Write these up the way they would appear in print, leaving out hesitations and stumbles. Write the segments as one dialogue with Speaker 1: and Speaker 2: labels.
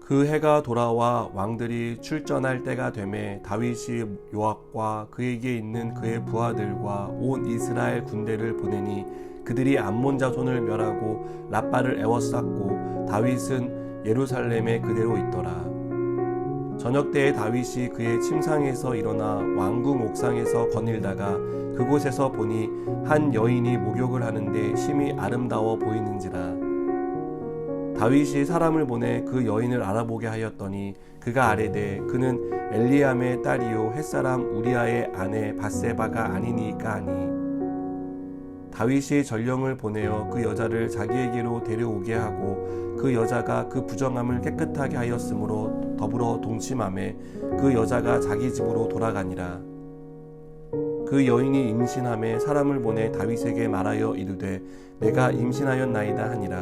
Speaker 1: 그 해가 돌아와 왕들이 출전할 때가 되매 다윗이 요압과 그에게 있는 그의 부하들과 온 이스라엘 군대를 보내니 그들이 암몬 자손을 멸하고 랍바를 에워쌌고 다윗은 예루살렘에 그대로 있더라. 저녁 때에 다윗이 그의 침상에서 일어나 왕궁 옥상에서 거닐다가 그곳에서 보니 한 여인이 목욕을 하는데 심히 아름다워 보이는지라. 다윗이 사람을 보내 그 여인을 알아보게 하였더니 그가 아뢰되 그는 엘리암의 딸이요 햇사람 우리아의 아내 밧세바가 아니니까 하니, 다윗이 전령을 보내어 그 여자를 자기에게로 데려오게 하고 그 여자가 그 부정함을 깨끗하게 하였으므로 더불어 동침하매 그 여자가 자기 집으로 돌아가니라. 그 여인이 임신하매 사람을 보내 다윗에게 말하여 이르되 내가 임신하였나이다 하니라.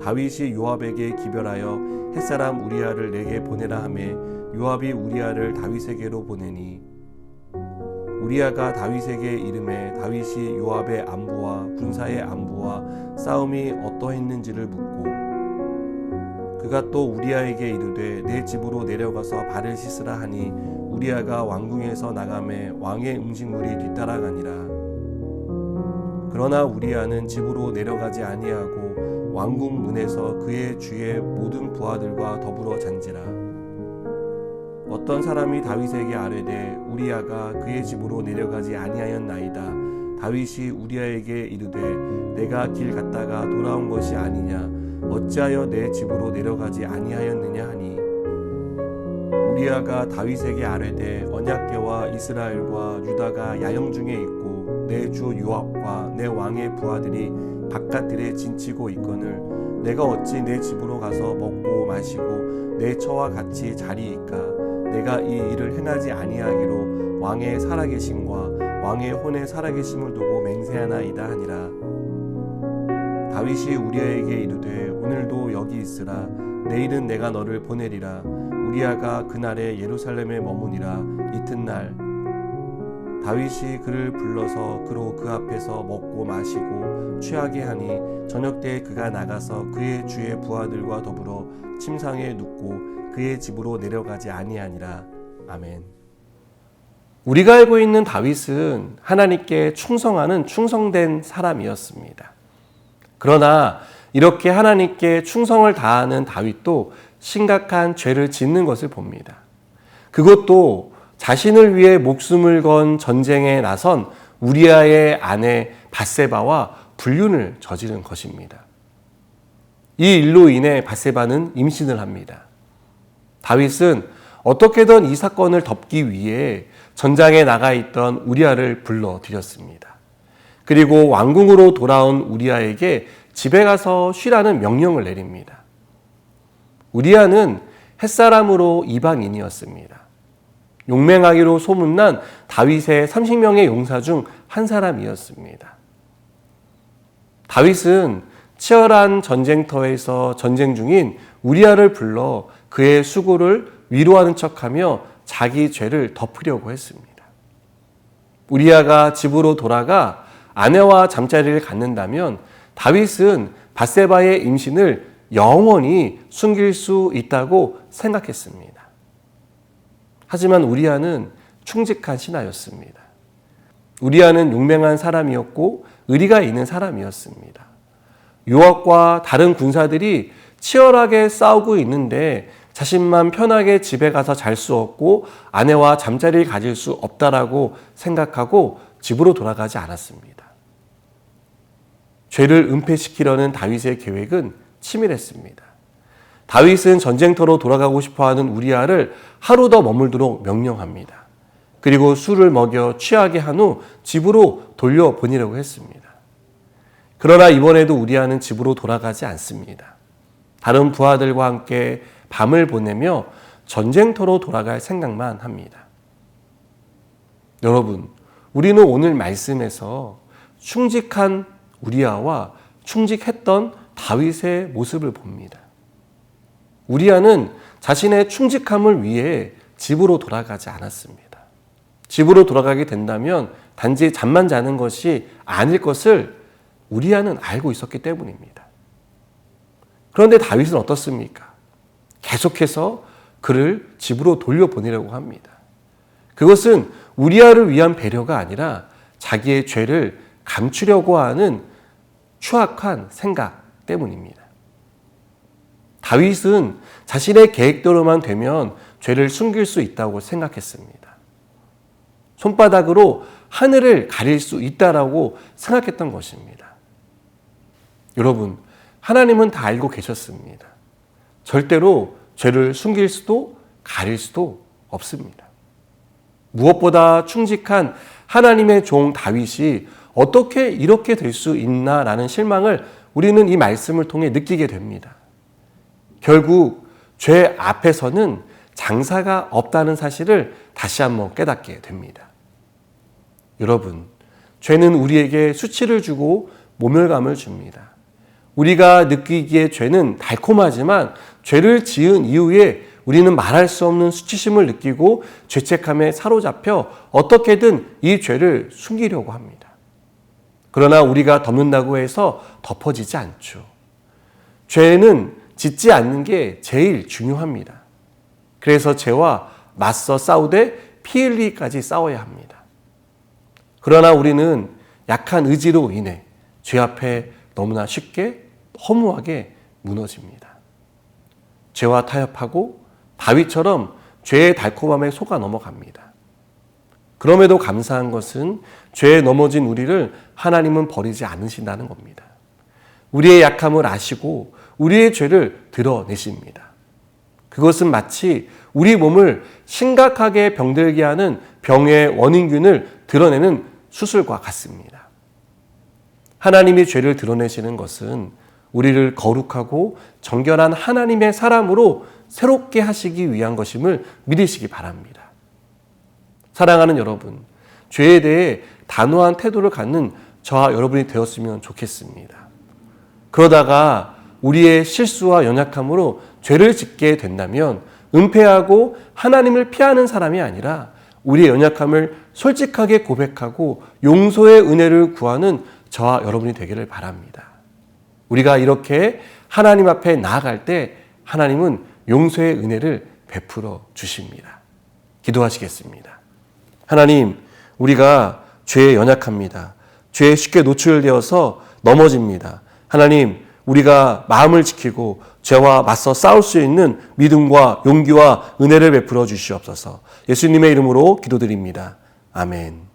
Speaker 1: 다윗이 요압에게 기별하여 햇사람 우리아를 내게 보내라 하매 요압이 우리아를 다윗에게로 보내니, 우리아가 다윗에게 이르매 다윗이 요압의 안부와 군사의 안부와 싸움이 어떠했는지를 묻고, 그가 또 우리아에게 이르되 내 집으로 내려가서 발을 씻으라 하니 우리아가 왕궁에서 나가매 왕의 음식물이 뒤따라가니라. 그러나 우리아는 집으로 내려가지 아니하고 왕궁 문에서 그의 주의 모든 부하들과 더불어 잔지라. 어떤 사람이 다윗에게 아뢰되 우리아가 그의 집으로 내려가지 아니하였나이다. 다윗이 우리아에게 이르되 내가 길 갔다가 돌아온 것이 아니냐, 어찌하여 내 집으로 내려가지 아니하였느냐 하니, 우리아가 다윗에게 아뢰되 언약궤와 이스라엘과 유다가 야영 중에 있고 내 주 요압과 내 왕의 부하들이 바깥들에 진치고 있거늘 내가 어찌 내 집으로 가서 먹고 마시고 내 처와 같이 자리이까. 내가 이 일을 행하지 아니하기로 왕의 살아계심과 왕의 혼의 살아계심을 두고 맹세하나이다 하니라. 다윗이 우리아에게 이르되 오늘도 여기 있으라. 내일은 내가 너를 보내리라. 우리아가 그날에 예루살렘에 머무니라. 이튿날 다윗이 그를 불러서 그로 그 앞에서 먹고 마시고 취하게 하니 저녁 때에 그가 나가서 그의 주의 부하들과 더불어 침상에 눕고 그의 집으로 내려가지 아니하니라. 아멘. 우리가 알고 있는 다윗은 하나님께 충성하는 충성된 사람이었습니다. 그러나 이렇게 하나님께 충성을 다하는 다윗도 심각한 죄를 짓는 것을 봅니다. 그것도 자신을 위해 목숨을 건 전쟁에 나선 우리아의 아내 밧세바와 불륜을 저지른 것입니다. 이 일로 인해 밧세바는 임신을 합니다. 다윗은 어떻게든 이 사건을 덮기 위해 전장에 나가 있던 우리아를 불러들였습니다. 그리고 왕궁으로 돌아온 우리아에게 집에 가서 쉬라는 명령을 내립니다. 우리아는 햇사람으로 이방인이었습니다. 용맹하기로 소문난 다윗의 30명의 용사 중 한 사람이었습니다. 다윗은 치열한 전쟁터에서 전쟁 중인 우리아를 불러 그의 수고를 위로하는 척하며 자기 죄를 덮으려고 했습니다. 우리아가 집으로 돌아가 아내와 잠자리를 갖는다면 다윗은 밧세바의 임신을 영원히 숨길 수 있다고 생각했습니다. 하지만 우리아는 충직한 신하였습니다. 우리아는 용맹한 사람이었고 의리가 있는 사람이었습니다. 요압과 다른 군사들이 치열하게 싸우고 있는데 자신만 편하게 집에 가서 잘 수 없고 아내와 잠자리를 가질 수 없다라고 생각하고 집으로 돌아가지 않았습니다. 죄를 은폐시키려는 다윗의 계획은 치밀했습니다. 다윗은 전쟁터로 돌아가고 싶어하는 우리아를 하루 더 머물도록 명령합니다. 그리고 술을 먹여 취하게 한 후 집으로 돌려보내려고 했습니다. 그러나 이번에도 우리아는 집으로 돌아가지 않습니다. 다른 부하들과 함께 밤을 보내며 전쟁터로 돌아갈 생각만 합니다. 여러분, 우리는 오늘 말씀에서 충직한 우리아와 충직했던 다윗의 모습을 봅니다. 우리아는 자신의 충직함을 위해 집으로 돌아가지 않았습니다. 집으로 돌아가게 된다면 단지 잠만 자는 것이 아닐 것을 우리아는 알고 있었기 때문입니다. 그런데 다윗은 어떻습니까? 계속해서 그를 집으로 돌려보내려고 합니다. 그것은 우리아를 위한 배려가 아니라 자기의 죄를 감추려고 하는 추악한 생각 때문입니다. 다윗은 자신의 계획대로만 되면 죄를 숨길 수 있다고 생각했습니다. 손바닥으로 하늘을 가릴 수 있다라고 생각했던 것입니다. 여러분, 하나님은 다 알고 계셨습니다. 절대로 죄를 숨길 수도 가릴 수도 없습니다. 무엇보다 충직한 하나님의 종 다윗이 어떻게 이렇게 될 수 있나라는 실망을 우리는 이 말씀을 통해 느끼게 됩니다. 결국 죄 앞에서는 장사가 없다는 사실을 다시 한번 깨닫게 됩니다. 여러분, 죄는 우리에게 수치를 주고 모멸감을 줍니다. 우리가 느끼기에 죄는 달콤하지만 죄를 지은 이후에 우리는 말할 수 없는 수치심을 느끼고 죄책감에 사로잡혀 어떻게든 이 죄를 숨기려고 합니다. 그러나 우리가 덮는다고 해서 덮어지지 않죠. 죄는 짓지 않는 게 제일 중요합니다. 그래서 죄와 맞서 싸우되 피 흘리기까지 싸워야 합니다. 그러나 우리는 약한 의지로 인해 죄 앞에 너무나 쉽게 허무하게 무너집니다. 죄와 타협하고 다윗처럼 죄의 달콤함에 속아 넘어갑니다. 그럼에도 감사한 것은 죄에 넘어진 우리를 하나님은 버리지 않으신다는 겁니다. 우리의 약함을 아시고 우리의 죄를 드러내십니다. 그것은 마치 우리 몸을 심각하게 병들게 하는 병의 원인균을 드러내는 수술과 같습니다. 하나님이 죄를 드러내시는 것은 우리를 거룩하고 정결한 하나님의 사람으로 새롭게 하시기 위한 것임을 믿으시기 바랍니다. 사랑하는 여러분, 죄에 대해 단호한 태도를 갖는 저와 여러분이 되었으면 좋겠습니다. 그러다가 우리의 실수와 연약함으로 죄를 짓게 된다면 은폐하고 하나님을 피하는 사람이 아니라 우리의 연약함을 솔직하게 고백하고 용서의 은혜를 구하는 저와 여러분이 되기를 바랍니다. 우리가 이렇게 하나님 앞에 나아갈 때 하나님은 용서의 은혜를 베풀어 주십니다. 기도하시겠습니다. 하나님, 우리가 죄에 연약합니다. 죄에 쉽게 노출되어서 넘어집니다. 하나님, 우리가 마음을 지키고 죄와 맞서 싸울 수 있는 믿음과 용기와 은혜를 베풀어 주시옵소서. 예수님의 이름으로 기도드립니다. 아멘.